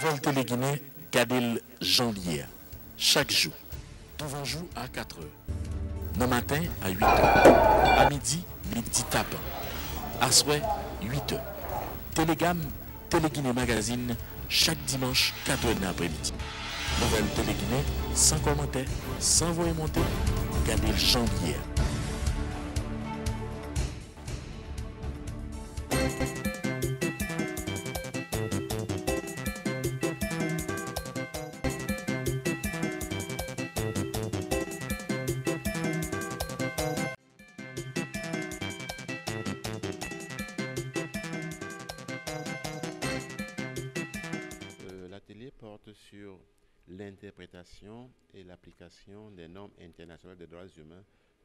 Nouvelle Télé-Guinée, Kadel Jean-Lier. Chaque jour. Devant jour à 4 h. Le matin à 8 h. À midi, midi tapant. À soir, 8 h. Télégamme, Télé-Guinée Magazine, chaque dimanche, 4 h l'après-midi. Nouvelle Télé-Guinée, sans commentaire, sans voix monter, Kadel Jean-Lier. L'atelier porte sur l'interprétation et l'application des normes internationales des droits humains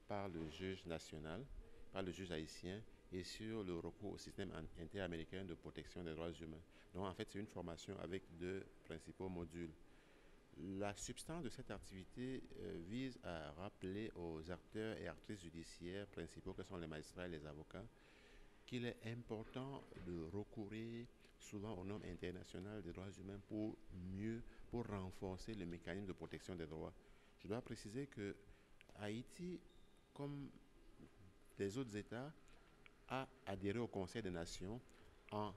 par le juge national, par le juge haïtien, et sur le recours au système interaméricain de protection des droits humains. Donc en fait, c'est une formation avec deux principaux modules. La substance de cette activité vise à rappeler aux acteurs et actrices judiciaires principaux, que sont les magistrats et les avocats, qu'il est important de recourir souvent aux normes internationales des droits humains pour renforcer le mécanisme de protection des droits. Je dois préciser que Haïti, comme des autres États, a adhéré au Conseil des Nations en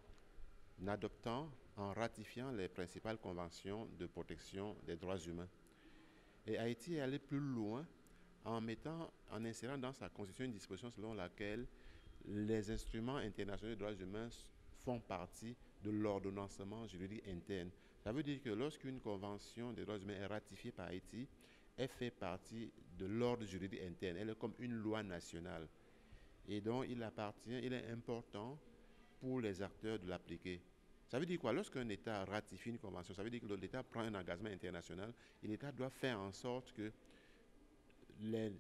ratifiant les principales conventions de protection des droits humains. Et Haïti est allé plus loin en insérant dans sa constitution une disposition selon laquelle les instruments internationaux des droits humains font partie de l'ordonnancement juridique interne. Ça veut dire que lorsqu'une convention des droits humains est ratifiée par Haïti, elle fait partie de l'ordre juridique interne. Elle est comme une loi nationale. Et donc, il est important pour les acteurs de l'appliquer. Ça veut dire quoi? Lorsqu'un État ratifie une convention, ça veut dire que l'État prend un engagement international et l'État doit faire en sorte que les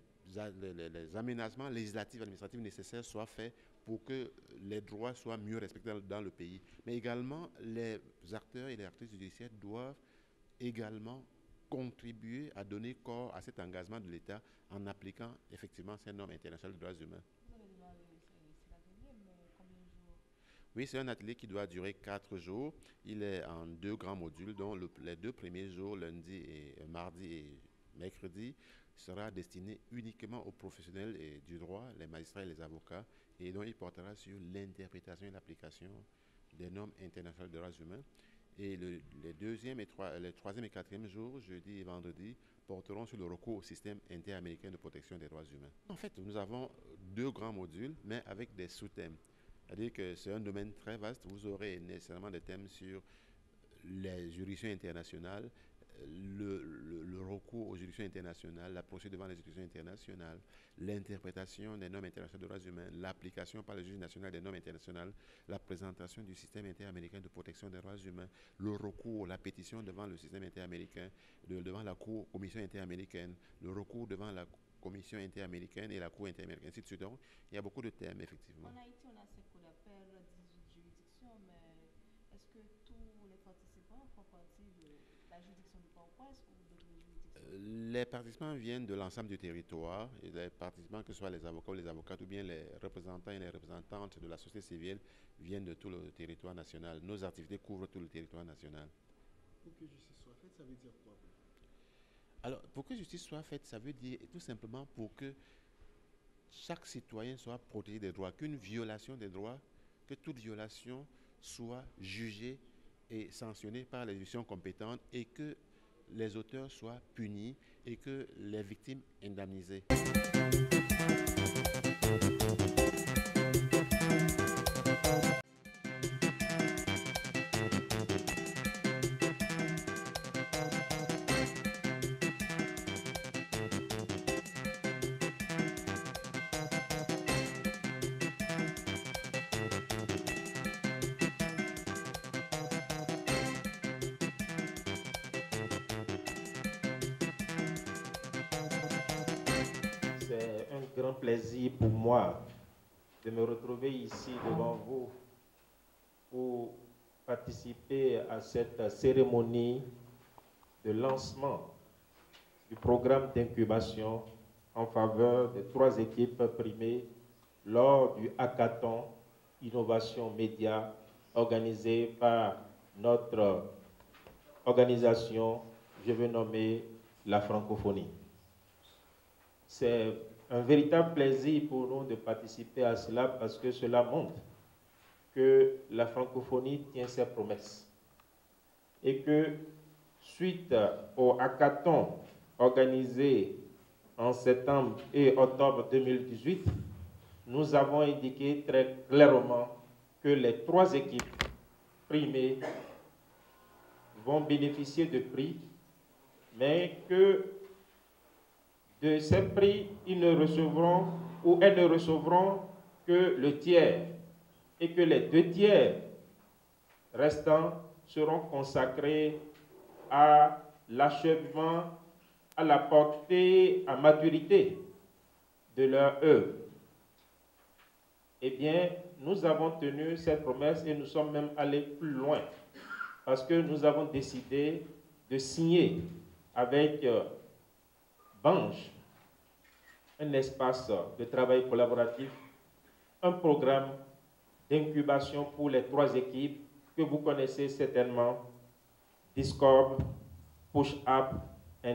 aménagements législatifs et administratifs nécessaires soient faits pour que les droits soient mieux respectés dans le pays. Mais également, les acteurs et les actrices judiciaires doivent également contribuer à donner corps à cet engagement de l'État en appliquant effectivement ces normes internationales des droits humains. Oui, c'est un atelier qui doit durer 4 jours. Il est en 2 grands modules, dont les 2 premiers jours, mardi et mercredi, sera destiné uniquement aux professionnels du droit, les magistrats et les avocats, et donc il portera sur l'interprétation et l'application des normes internationales des droits humains. Et les 2e et 3e et 4e jours, jeudi et vendredi, porteront sur le recours au système interaméricain de protection des droits humains. En fait, nous avons 2 grands modules, mais avec des sous-thèmes. C'est-à-dire que c'est un domaine très vaste. Vous aurez nécessairement des thèmes sur les juridictions internationales, le recours aux juridictions internationales, la procédure devant les juridictions internationales, l'interprétation des normes internationales de droits humains, l'application par le juge national des normes internationales, la présentation du système interaméricain de protection des droits humains, le recours, la pétition devant le système interaméricain, devant la commission interaméricaine, le recours devant la commission interaméricaine et la cour interaméricaine, ainsi de suite. Donc, il y a beaucoup de thèmes, effectivement. En Haïti, on a ce qu'on appelle 18 juridictions, mais est-ce que tous les participants font partie de la juridiction du Port-au-Prince ou d'autres juridictions? Les participants viennent de l'ensemble du territoire. Et les participants, que ce soit les avocats ou les avocates, ou bien les représentants et les représentantes de la société civile, viennent de tout le territoire national. Nos activités couvrent tout le territoire national. Pour que justice soit faite, ça veut dire quoi? Alors, pour que justice soit faite, ça veut dire tout simplement pour que chaque citoyen soit protégé des droits, qu'une violation des droits, que toute violation soit jugée et sanctionnée par les juridictions compétentes et que les auteurs soient punis et que les victimes indemnisées. C'est un grand plaisir pour moi de me retrouver ici devant vous pour participer à cette cérémonie de lancement du programme d'incubation en faveur des 3 équipes primées lors du hackathon Innovation Média organisé par notre organisation, je veux nommer la francophonie. C'est un véritable plaisir pour nous de participer à cela parce que cela montre que la francophonie tient ses promesses et que suite au hackathon organisé en septembre et octobre 2018, nous avons indiqué très clairement que les 3 équipes primées vont bénéficier de prix, mais que de ces prix, ils ne recevront ou elles ne recevront que le tiers et que les 2 tiers restants seront consacrés à l'achèvement, à la portée à maturité de leur œuvre. Eh bien, nous avons tenu cette promesse et nous sommes même allés plus loin parce que nous avons décidé de signer avec Bange un espace de travail collaboratif, un programme d'incubation pour les 3 équipes que vous connaissez certainement, Discord, Push Up et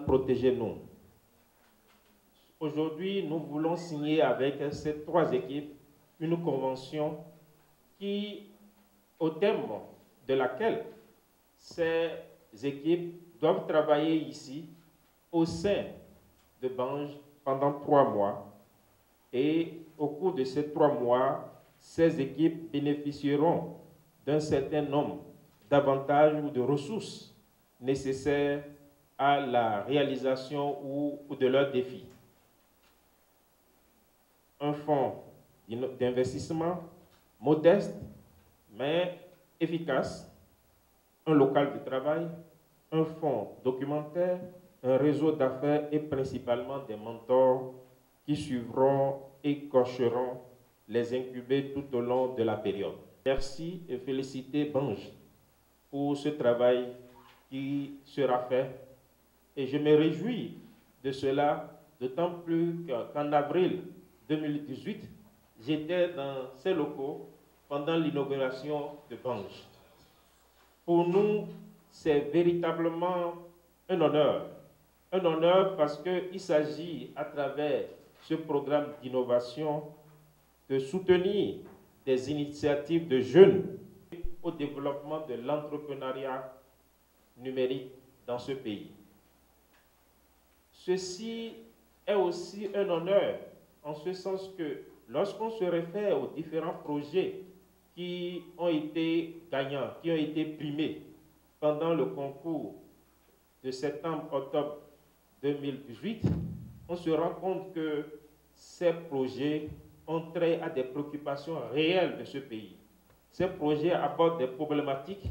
Protégez-nous. Aujourd'hui, nous voulons signer avec ces 3 équipes une convention au thème de laquelle ces équipes doivent travailler ici au sein de Bange pendant 3 mois. Et au cours de ces 3 mois, ces équipes bénéficieront d'un certain nombre d'avantages ou de ressources nécessaires à la réalisation ou de leurs défis. Un fonds d'investissement modeste mais efficace, un local de travail, un fonds documentaire, un réseau d'affaires et principalement des mentors qui suivront et coacheront les incubés tout au long de la période. Merci et félicitez Bange pour ce travail qui sera fait et je me réjouis de cela, d'autant plus qu'en avril 2018, j'étais dans ces locaux pendant l'inauguration de Bange. Pour nous, c'est véritablement un honneur parce qu'il s'agit à travers ce programme d'innovation de soutenir des initiatives de jeunes au développement de l'entrepreneuriat numérique dans ce pays. Ceci est aussi un honneur en ce sens que lorsqu'on se réfère aux différents projets qui ont été gagnants, qui ont été primés pendant le concours de septembre-octobre 2018, on se rend compte que ces projets ont trait à des préoccupations réelles de ce pays. Ces projets abordent des problématiques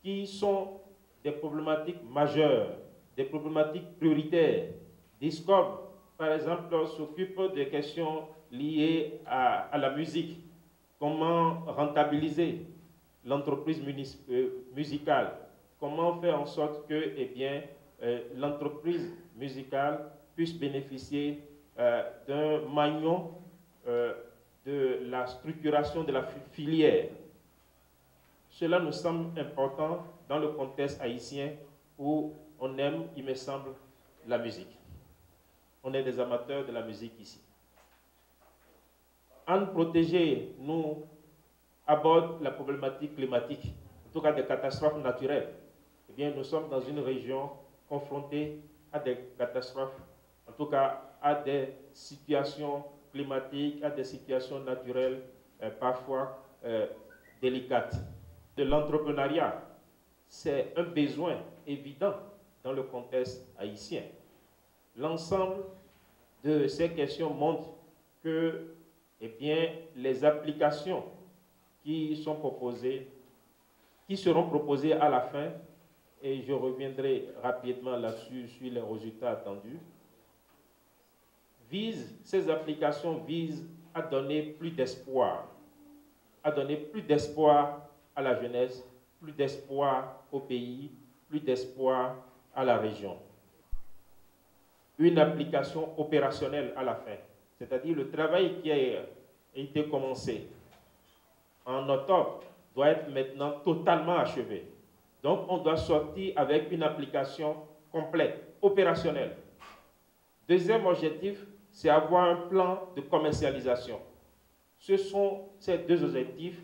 qui sont des problématiques majeures, des problématiques prioritaires. Discord, par exemple, s'occupe des questions liées à la musique. Comment rentabiliser l'entreprise musicale? Comment faire en sorte que l'entreprise musicale puisse bénéficier d'un maillon de la structuration de la filière. Cela nous semble important dans le contexte haïtien où on aime, il me semble, la musique. On est des amateurs de la musique ici. En protéger, nous aborde la problématique climatique, en tout cas des catastrophes naturelles. Eh bien, nous sommes dans une région confrontée à des catastrophes, en tout cas à des situations climatiques, à des situations naturelles parfois délicates. De l'entrepreneuriat, c'est un besoin évident dans le contexte haïtien. L'ensemble de ces questions montrent que les applications qui seront proposées à la fin, et je reviendrai rapidement là-dessus sur les résultats attendus, ces applications visent à donner plus d'espoir, à la jeunesse, plus d'espoir au pays, plus d'espoir à la région. Une application opérationnelle à la fin, c'est-à-dire le travail qui a été commencé en octobre doit être maintenant totalement achevé. Donc, on doit sortir avec une application complète, opérationnelle. Deuxième objectif, c'est avoir un plan de commercialisation. Ce sont ces deux objectifs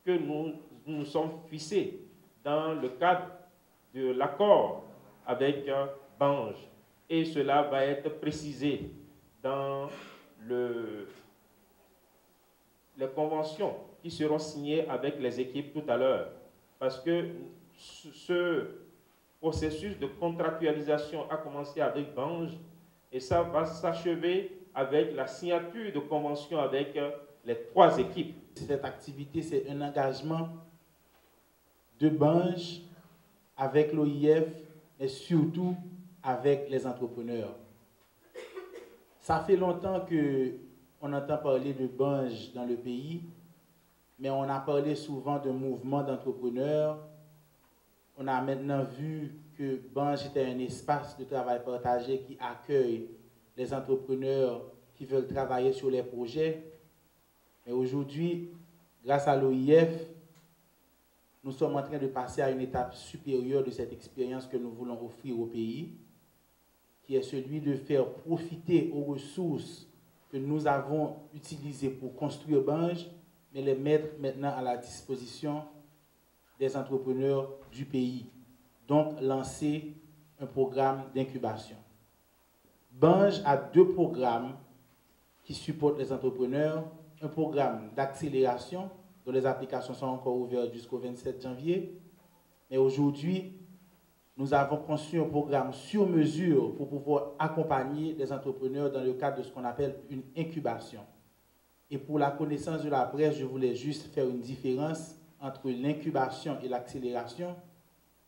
que nous sommes fixés dans le cadre de l'accord avec Bange. Et cela va être précisé dans les conventions qui seront signées avec les équipes tout à l'heure. Parce que ce processus de contractualisation a commencé avec Bange et ça va s'achever avec la signature de convention avec les 3 équipes. Cette activité, c'est un engagement de Bange avec l'OIF, mais surtout avec les entrepreneurs. Ça fait longtemps qu'on entend parler de Bange dans le pays, mais on a parlé souvent d'un mouvement d'entrepreneurs. On a maintenant vu que Bange était un espace de travail partagé qui accueille les entrepreneurs qui veulent travailler sur les projets. Mais aujourd'hui, grâce à l'OIF, nous sommes en train de passer à une étape supérieure de cette expérience que nous voulons offrir au pays, qui est celui de faire profiter aux ressources que nous avons utilisées pour construire Bange, mais les mettre maintenant à la disposition des entrepreneurs du pays. Donc, lancer un programme d'incubation. Bange a 2 programmes qui supportent les entrepreneurs. Un programme d'accélération, dont les applications sont encore ouvertes jusqu'au 27 janvier. Mais aujourd'hui, nous avons conçu un programme sur mesure pour pouvoir accompagner les entrepreneurs dans le cadre de ce qu'on appelle une incubation. Et pour la connaissance de la presse, je voulais juste faire une différence entre l'incubation et l'accélération.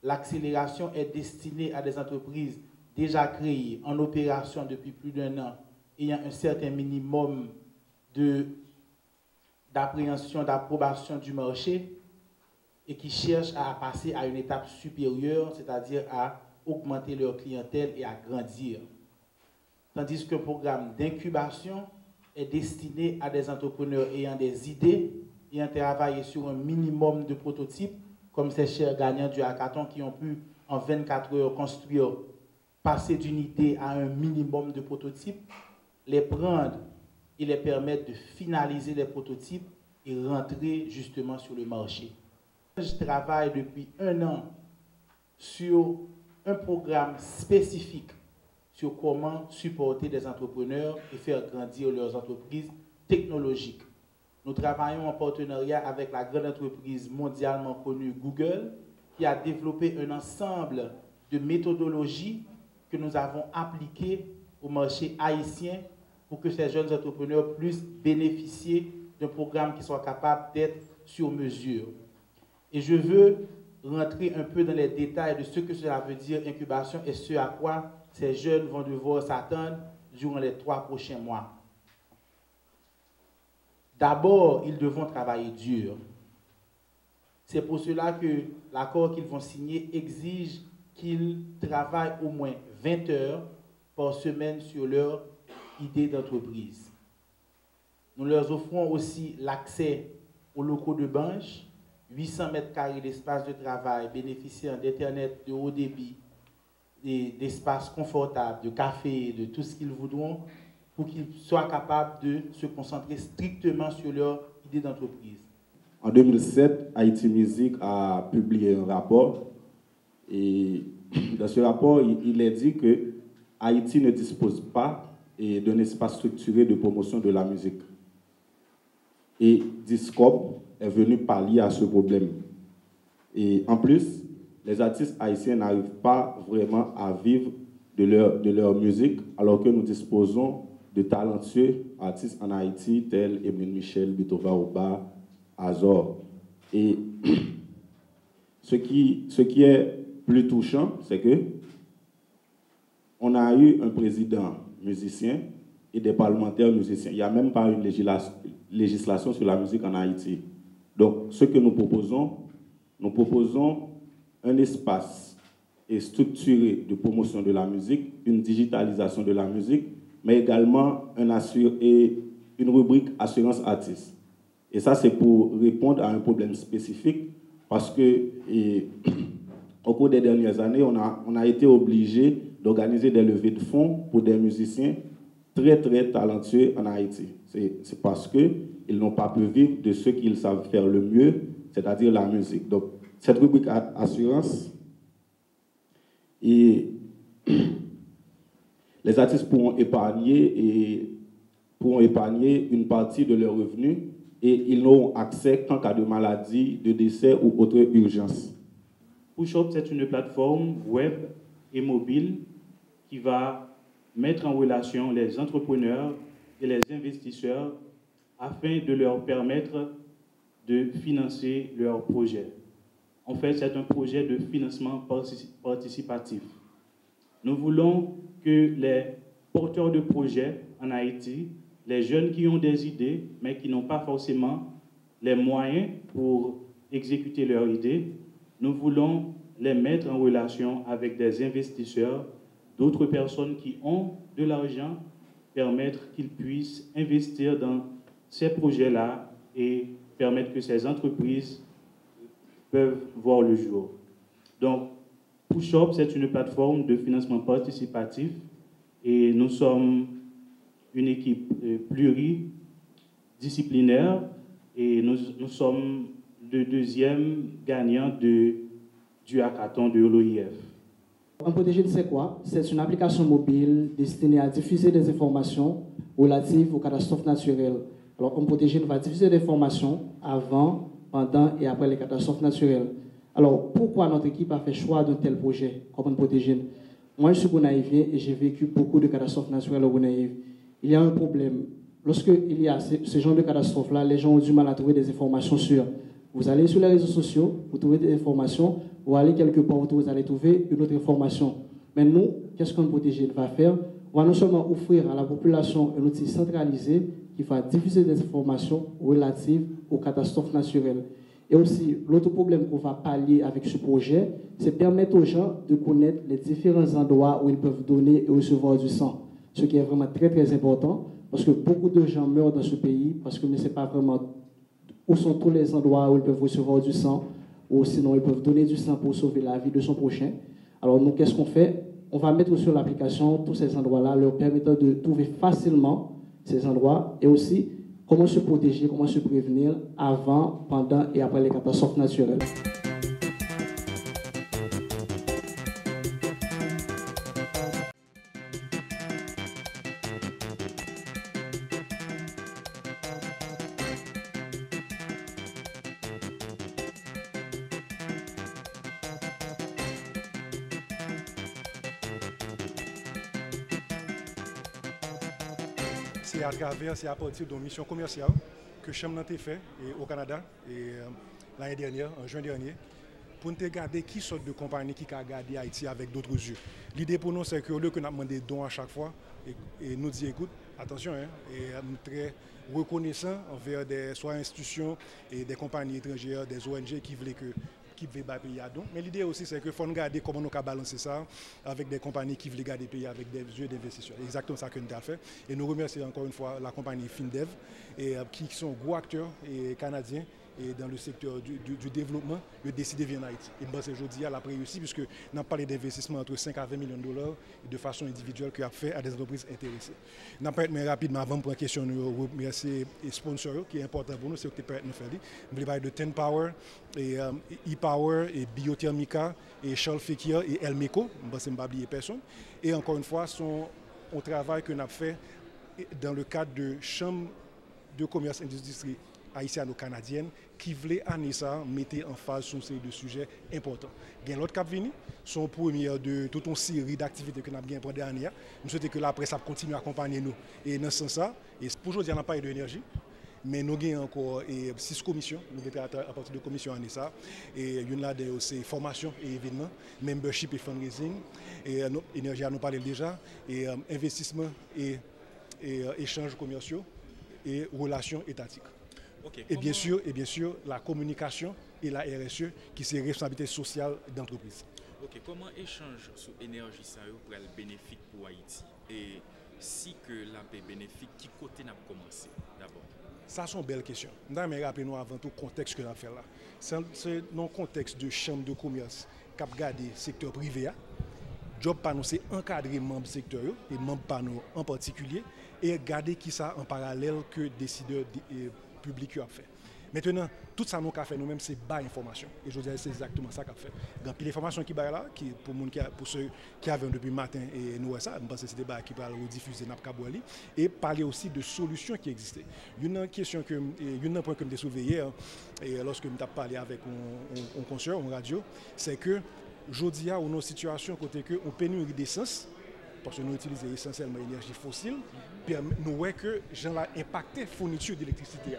L'accélération est destinée à des entreprises déjà créées, en opération depuis plus d'1 an, ayant un certain minimum d'appréhension, d'approbation du marché et qui cherchent à passer à une étape supérieure, c'est-à-dire à augmenter leur clientèle et à grandir. Tandis que le programme d'incubation est destiné à des entrepreneurs ayant des idées, ayant travaillé sur un minimum de prototypes, comme ces chers gagnants du hackathon qui ont pu, en 24 heures, construire, passer d'une idée à un minimum de prototypes, les prendre et les permettre de finaliser les prototypes et rentrer justement sur le marché. Je travaille depuis 1 an sur un programme spécifique sur comment supporter des entrepreneurs et faire grandir leurs entreprises technologiques. Nous travaillons en partenariat avec la grande entreprise mondialement connue Google, qui a développé un ensemble de méthodologies que nous avons appliquées au marché haïtien pour que ces jeunes entrepreneurs puissent bénéficier d'un programme qui soit capable d'être sur mesure. Et je veux rentrer un peu dans les détails de ce que cela veut dire incubation et ce à quoi ces jeunes vont devoir s'attendre durant les 3 prochains mois. D'abord, ils devront travailler dur. C'est pour cela que l'accord qu'ils vont signer exige qu'ils travaillent au moins 20 heures par semaine sur leur idée d'entreprise. Nous leur offrons aussi l'accès aux locaux de Bange, 800 mètres carrés d'espace de travail bénéficiant d'Internet de haut débit, d'espaces confortables, de café, de tout ce qu'ils voudront, pour qu'ils soient capables de se concentrer strictement sur leur idée d'entreprise. En 2007, Haïti Music a publié un rapport et dans ce rapport, il est dit que Haïti ne dispose pas d'un espace structuré de promotion de la musique. Et Discop est venu pallier à ce problème. Et en plus, les artistes haïtiens n'arrivent pas vraiment à vivre de leur musique, alors que nous disposons de talentueux artistes en Haïti, tels Emeline Michel, Bitova Oba, Azor. Et ce qui est plus touchant, c'est que on a eu un président musicien et des parlementaires musiciens. Il n'y a même pas une législation sur la musique en Haïti. Donc, ce que nous proposons un espace structuré de promotion de la musique, une digitalisation de la musique, mais également une rubrique assurance artiste. Et ça, c'est pour répondre à un problème spécifique, parce que au cours des dernières années, on a été obligé d'organiser des levées de fonds pour des musiciens très, très talentueux en Haïti. C'est parce qu'ils n'ont pas pu vivre de ce qu'ils savent faire le mieux, c'est-à-dire la musique. Donc, cette rubrique assurance, et les artistes pourront épargner une partie de leurs revenus et ils n'auront accès qu'en cas de maladie, de décès ou autre urgence. Push-Up, c'est une plateforme web et mobile qui va mettre en relation les entrepreneurs et les investisseurs afin de leur permettre de financer leurs projets. En fait, c'est un projet de financement participatif. Nous voulons que les porteurs de projets en Haïti, les jeunes qui ont des idées, mais qui n'ont pas forcément les moyens pour exécuter leurs idées, nous voulons les mettre en relation avec des investisseurs, d'autres personnes qui ont de l'argent, permettre qu'ils puissent investir dans ces projets-là et permettre que ces entreprises peuvent voir le jour. Donc, Push-Up, c'est une plateforme de financement participatif et nous sommes une équipe pluridisciplinaire et nous sommes le deuxième gagnant du hackathon de l'OIF. OnProtéGène, c'est quoi? C'est une application mobile destinée à diffuser des informations relatives aux catastrophes naturelles. Alors, OnProtéGène va diffuser des informations avant, pendant et après les catastrophes naturelles. Alors, pourquoi notre équipe a fait choix d'un tel projet comme OnProtéGène? Moi, je suis gonaïvien et j'ai vécu beaucoup de catastrophes naturelles au Gonaïve. Il y a un problème. Lorsqu'il y a ce genre de catastrophes-là, les gens ont du mal à trouver des informations sûres. Vous allez sur les réseaux sociaux, vous trouvez des informations, vous allez quelque part où vous allez trouver une autre information. Mais nous, qu'est-ce qu'OnProtéGène va faire? On va non seulement offrir à la population un outil centralisé qui va diffuser des informations relatives aux catastrophes naturelles. Et aussi, l'autre problème qu'on va pallier avec ce projet, c'est permettre aux gens de connaître les différents endroits où ils peuvent donner et recevoir du sang. Ce qui est vraiment très, très important, parce que beaucoup de gens meurent dans ce pays parce qu'ils ne savent pas vraiment où sont tous les endroits où ils peuvent recevoir du sang, ou sinon ils peuvent donner du sang pour sauver la vie de son prochain. Alors nous, qu'est-ce qu'on fait? On va mettre sur l'application tous ces endroits-là, leur permettant de trouver facilement ces endroits, et aussi comment se protéger, comment se prévenir avant, pendant et après les catastrophes naturelles. C'est à travers, c'est à partir d'une mission commerciale que Chambre a fait au Canada l'année dernière, en juin dernier, pour nous regarder qui sort de compagnie qui a gardé Haïti avec d'autres yeux. L'idée pour nous, c'est que au lieu que nous demandons des dons à chaque fois, et nous disons, écoute, attention, et nous sommes très reconnaissants envers soit institutions et des compagnies étrangères, des ONG qui voulaient payer à don. Mais l'idée aussi, c'est qu'il faut regarder comment nous pouvons balancer ça avec des compagnies qui veulent garder pays avec des yeux d'investisseurs. C'est exactement ça que nous avons fait. Et nous remercions encore une fois la compagnie FinDev, qui sont gros acteurs canadiens et dans le secteur du développement, de décider de venir en Haïti. Et bon, aujourd'hui, elle a réussi, puisque nous avons parlé d'investissement entre 5 à 20 millions de dollars de façon individuelle qui a fait à des entreprises intéressées. Nous avons parlé rapidement avant pour la question, nous remercier les sponsors qui est important pour nous, c'est ce que nous faisons. Nous voulons parler de Ten Power, et e-Power, et Biothermica, et Charles Fekir, et Elmeco, je ne vais pas oublier personne. Et encore une fois, on travail que nous avons fait dans le cadre de Chambre de commerce et d'industrie haïtiano-canadienne qui voulait amener ça, mettre en phase sur ces deux sujets importants. Il y a l'autre cap venu, son premier de toute une série d'activités que nous avons pendant l'année. Nous souhaitons que la presse continue à accompagner nous. Et dans ce sens-là, et pour aujourd'hui, on n'a pas d'énergie, mais nous avons encore 6 commissions, nous avons à partir de commissions en ça. Et il y en a aussi formation et événements, membership et fundraising, et énergie, nous parlons déjà, et investissement et échanges commerciaux et relations étatiques. Okay, et bien sûr, la communication et la RSE qui c'est responsabilité sociale d'entreprise. Ok, comment échange sur l'énergie ça pour être bénéfique pour Haïti? Et si que la paix bénéfique, qui côté n'a commencé d'abord? Ça c'est une belle question. Mais rappelez-nous avant tout le contexte que nous avons fait là. C'est dans le contexte de chambre de commerce qui regarde le secteur privé. Job par nous, c'est encadrer membres secteur et membres par nous en particulier et regarder qui ça en parallèle que décideurs publics ont fait. Maintenant, tout ça nous a fait nous-mêmes, c'est bas information. Et je dirais c'est exactement ça qu'a fait. Donc, puis l'information qui est là, pour ceux qui avaient depuis le matin et nous ça, je pense que c'était qui va rediffuser dans le et parler aussi de solutions qui existaient. Une question que, un point que je me souviens hier, et lorsque je me parlé avec un concert, en radio, c'est que aujourd'hui, on a une situation côté que on pénurie d'essence parce que nous utilisons essentiellement l'énergie fossile, nous voyons que j'en ai impacté la fourniture d'électricité.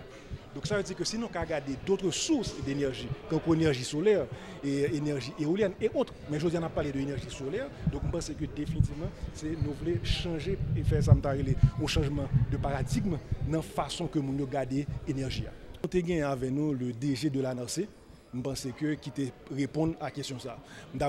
Donc ça veut dire que si nous regardons d'autres sources d'énergie, comme l'énergie solaire, et énergie éolienne et autres, mais aujourd'hui on a parlé de l'énergie solaire, donc je pense que définitivement, nous voulons changer et faire ça, un changement de paradigme dans la façon que nous regardons l'énergie. Nous avons avec nous le DG de l'ANRC. Je pense que qui te répond à la question ça. Je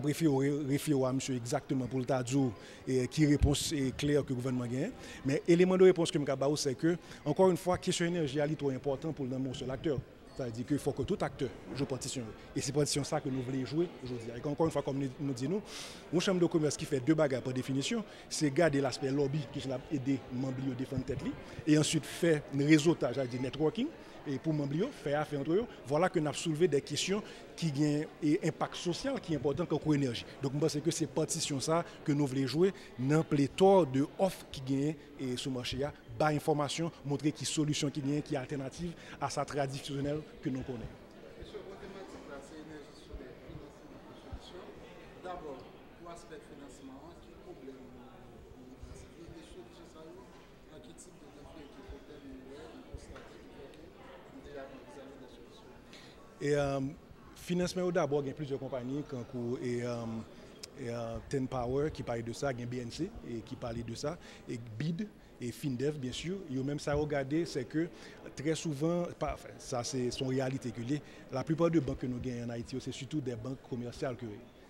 réfléchir à monsieur exactement pour le dire qui réponse claire que le gouvernement gagne. Mais l'élément de réponse que je vais c'est que, encore une fois, la question énergie est trop important pour un seul acteur. C'est-à-dire qu'il faut que tout acteur joue partition. Et c'est partition ça que nous voulons jouer aujourd'hui. Et encore une fois, comme nous disons, une chambre de commerce qui fait deux bagages par définition, c'est garder l'aspect lobby qui va aider les membres à défendre tête et ensuite faire un réseautage, c'est-à-dire networking. Et pour membres, faire affaire entre eux, voilà que nous avons soulevé des questions qui ont un impact social qui est important comme l'énergie. Donc, je pense que c'est partition ça que nous voulons jouer dans le pléthore de offres qui gagnent sur le marché. Bas information, montrer qui solution qui gagne, qui est alternative à sa traditionnelle que nous connaissons. Monsieur, votre thématique là, c'est l'énergie solaire, financement de solution. D'abord, pour l'aspect financement, quel problème les solutions ça en quel type de défi qu'il faut constater déjà envisager des solutions. Et financement d'abord, il y a plusieurs compagnies et Ten Power qui parle de ça, il y a BNC et qui parle de ça, et BID. Et FinDev, bien sûr, et même ça regarder, c'est que très souvent, ça c'est son réalité que la plupart des banques que nous gagnons en Haïti, c'est surtout des banques commerciales que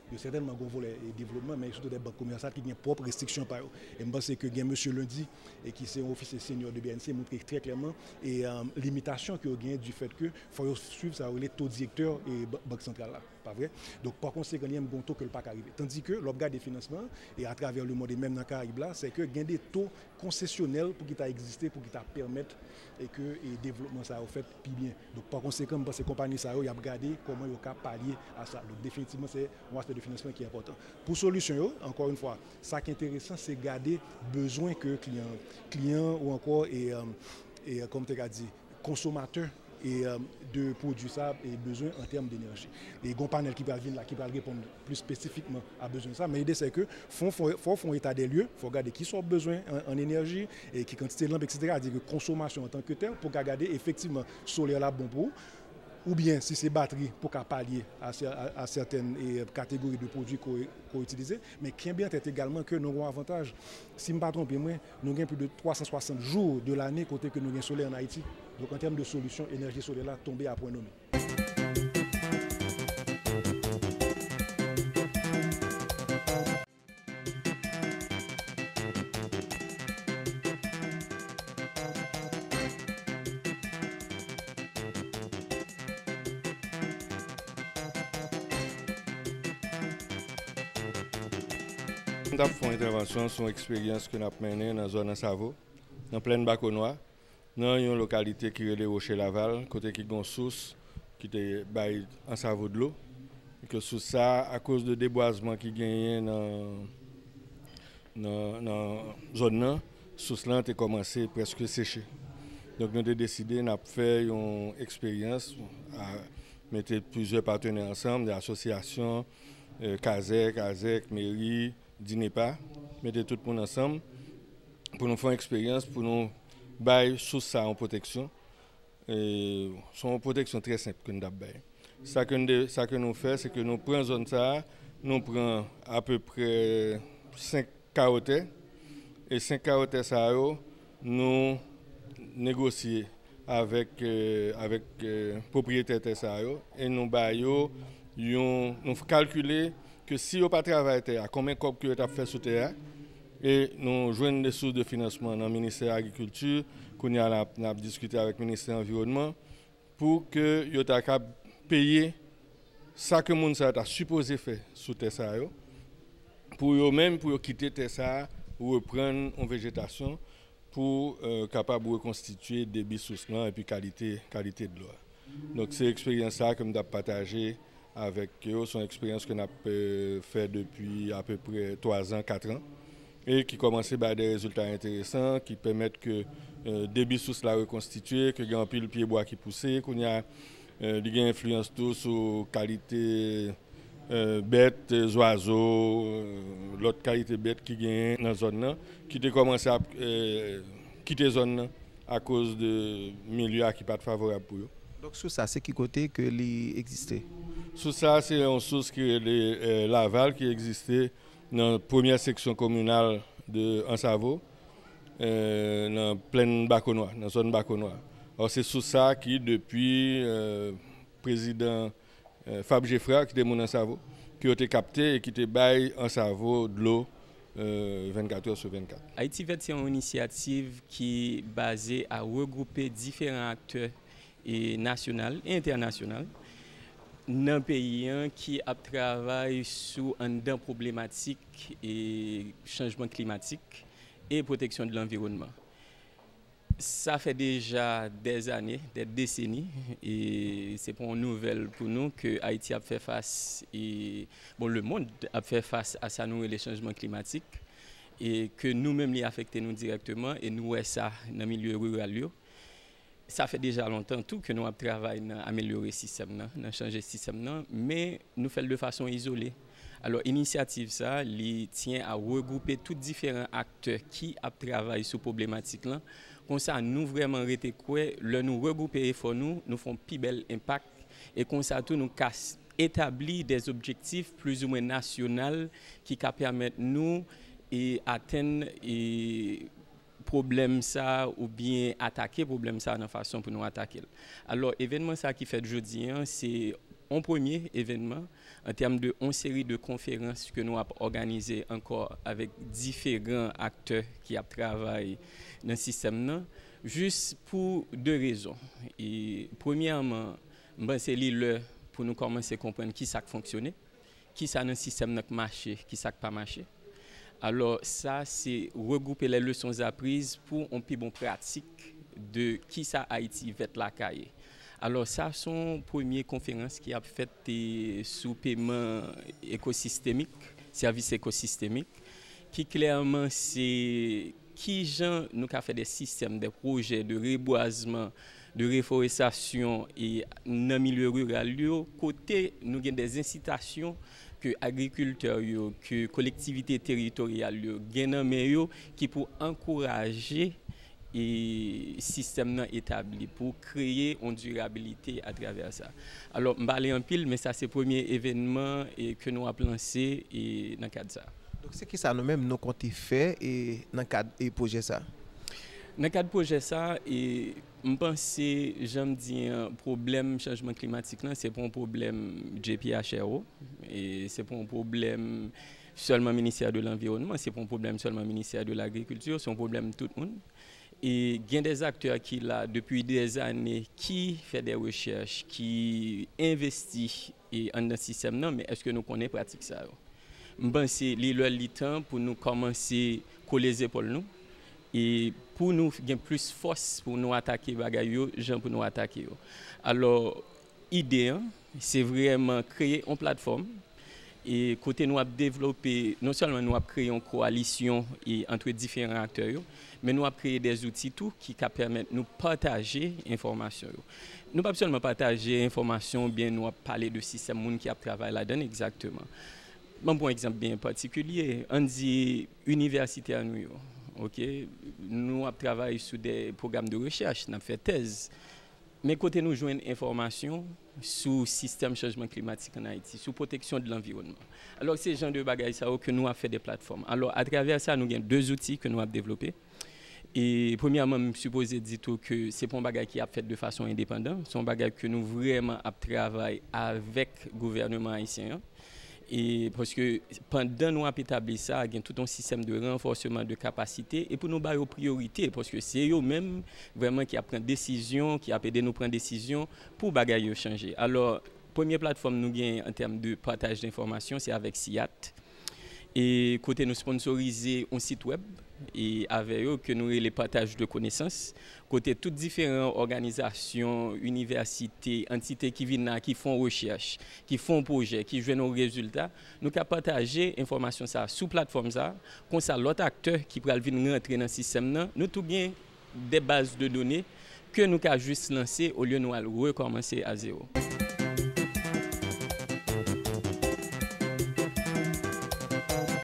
il y a certainement un volet développement, mais surtout des banques commerciales qui ont propres restrictions par eux. Et je pense que M. Lundi, et qui est un officier senior de BNC, montre très clairement et limitation qu'il y a du fait qu'il faut suivre ça les taux directeurs et banque centrale là. Pas vrai? Donc par conséquent, il y a un bon taux que le pas arrivé. Tandis que l'objet des financements, et à travers le monde et même dans le Caraïbe là, c'est que il y a des taux concessionnels pour qu'ils existé, pour qu'ils permettent et que le développement ça a fait plus bien. Donc par conséquent, ces compagnies ça y a regardé comment ils ont pallier à ça. Donc définitivement c'est un aspect de financement qui est important. Pour solution, encore une fois, ça qui est intéressant, c'est garder besoin que client ou encore et comme tu as dit, consommateur et de produits ça et besoin en termes d'énergie. Et il y a un panel qui va venir là, qui va répondre plus spécifiquement à besoin de ça. Mais l'idée c'est que faut faire état des lieux, il faut regarder qui sont besoin en énergie et qui quantité de lampes, etc. C'est-à-dire que consommation en tant que telle pour regarder effectivement solaire là bon pour ou bien si c'est batterie pour pallier à certaines catégories de produits qu'on utilise. Mais qui est bien peut-être également que nous avons un avantage. Si je ne me trompe pas, nous avons plus de 360 jours de l'année côté que nous avons soleil en Haïti. Donc en termes de solution, énergie solaire là tombée à point nommé. Nous avons fait une intervention sur l'expérience que nous avons menée dans la zone de Savo, dans pleine Baconois, dans une localité qui est les Rocher-Laval, côté qui a une source qui est en Savo de l'eau. Et que sous ça, à cause de déboisement qui gagne dans la zone, la source a commencé presque à sécher. Donc nous avons décidé de faire une expérience, à mettre plusieurs partenaires ensemble, des associations, CASEC, mairie, DINEPA, mettre tout le monde ensemble pour nous faire une expérience, pour nous bailler sous ça en protection. C'est une protection très simple que nous avons. Ça que nous faisons, c'est que nous prenons zone ça, nous prenons à peu près 5 carottes et 5 carottes ça nous négocions avec propriétaire ça et nous baillons, nous calculons que si on n'a pas travaillé à combien de copes que tu as fait sous terre et nous joignons des sources de financement dans le ministère de l'Agriculture, qu'on a discuté avec le ministère de l'Environnement pour que tu aies payer ça que moun sa a supposé faire sous terre ça yo, pour eux-mêmes pour quitter terre ça ou reprendre en végétation pour capable reconstituer débit source et puis qualité de l'eau. Donc c'est l'expérience ça que nous avons partagé avec eux, son expérience que nous avons fait depuis à peu près 3 ans, 4 ans et qui commence par des résultats intéressants qui permettent que débit source la reconstituer, que il y a un pile pied bois qui pousse, qu'il y a une influence tout sur qualité bêtes, oiseaux, l'autre qualité bête qui gagne dans la zone qui a commencé à quitter la zone à cause de milieu qui n'est pas favorable pour eux. Donc sous ça, c'est qui côté que l'existait? Sous ça, c'est une source qui est Laval qui existait dans la première section communale de Ansavo, dans la plaine Baconnois, dans la zone Baconnois. Alors c'est sous ça qui, depuis président Fab Geffra, qui est mon Ansavo, qui a été capté et qui a baillé Ansavo de l'eau 24 heures sur 24. Haïti Vert, c'est une initiative qui est basée à regrouper différents acteurs nationaux et internationaux dans un pays qui travaille sur une problématique et changement climatique et protection de l'environnement. Ça fait déjà des années, des décennies, et c'est pas une nouvelle pour nous que Haïti a fait face, le monde a fait face à ça, les changements climatiques, et que nous-mêmes les affectons nous directement, et nous ça dans le milieu rural. Ça fait déjà longtemps tout que nous travaillons à améliorer le système, à changer le système, mais nous faisons de façon isolée. Alors, l'initiative, ça, tient à regrouper tous différents acteurs qui travaillent sur cette problématique. Comme ça, nous vraiment arrêter quoi, nous regrouper efforts, nous faisons plus bel impact, et comme ça, tout nous casse. Établir des objectifs plus ou moins nationaux qui permettent nous d'atteindre problème ça ou bien attaquer problème ça de façon pour nous attaquer. Alors événement ça qui fait aujourd'hui c'est un premier événement en termes de une série de conférences que nous avons organisées encore avec différents acteurs qui travaillent dans le système juste pour 2 raisons. Et premièrement, c'est le pour nous commencer à comprendre qui ça fonctionne, qui ça dans le système qui marche, qui ça pas marché. Alors ça, c'est regrouper les leçons apprises pour une plus bonne pratique de qui ça Haïti va la cahier. Alors ça, c'est une première conférence qui a fait sous paiement écosystémique, service écosystémique, qui clairement c'est qui gens nous a fait des systèmes, des projets de reboisement, de réforestation et dans le milieu rural, côté nous avons des incitations que agriculteurs, que collectivités territoriales, qui pour encourager le système établi, pour créer une durabilité à travers ça. Alors, je vais aller en pile, mais ça c'est le premier événement que nous avons lancé dans le cadre de ça. Donc, c'est qui ça nous-mêmes nous comptons faire dans le cadre du projet ça? Dans le cadre du projet ça, je pense que j'aime dire problème changement climatique c'est pas un problème JPHRO et c'est pas un problème seulement ministère de l'environnement, c'est pas un problème seulement ministère de l'agriculture, c'est un problème de tout le monde. Et il y a des acteurs qui là depuis des années qui font des recherches, qui investissent dans le système mais est-ce que nous connaissons pratique ça? Je pense que c'est le temps pour nous commencer à coller les épaules nous. Et pour nous gagner plus force pour nous attaquer bagayo, gens pour nous attaquer. Alors l'idée c'est vraiment créer une plateforme et côté nous a développer non seulement nous a créé une coalition entre différents acteurs mais nous a créé des outils tout qui permettent nous partager information. Nous pas seulement partager information bien nous a parler de système monde qui a travaillé là-dedans exactement. Bon exemple bien particulier, on dit université à New York. OK, nous avons travaillé sur des programmes de recherche, nous avons fait thèse. Mais côté nous joignons information sur le système de changement climatique en Haïti, sur la protection de l'environnement. Alors c'est ce genre de bagages que nous avons fait des plateformes. Alors à travers ça, nous avons 2 outils que nous avons développés. Et premièrement, je suppose dire que ce n'est pas un bagage qui a fait de façon indépendante, c'est un bagage que nous vraiment travaillons avec le gouvernement haïtien. Et parce que pendant nous avons établi ça, il y a tout un système de renforcement de capacité et pour nous donner aux priorités parce que c'est eux-mêmes vraiment qui prennent décision, qui a aidé nous prendre décision pour bagaille changer. Alors première plateforme nous gagne en termes de partage d'informations, c'est avec SIAT. Et côté nous sponsoriser un site web et avec eux que nous les partages de connaissances. Côté toutes différentes organisations, universités, entités qui viennent là, qui font recherche, qui font projet, qui jouent nos résultats, nous avons partagé l'information ça sous plateforme ça. Comme ça, l'autre acteur qui peut venir rentrer dans le système, nous tout gain des bases de données que nous avons juste lancées au lieu de nous recommencer à zéro.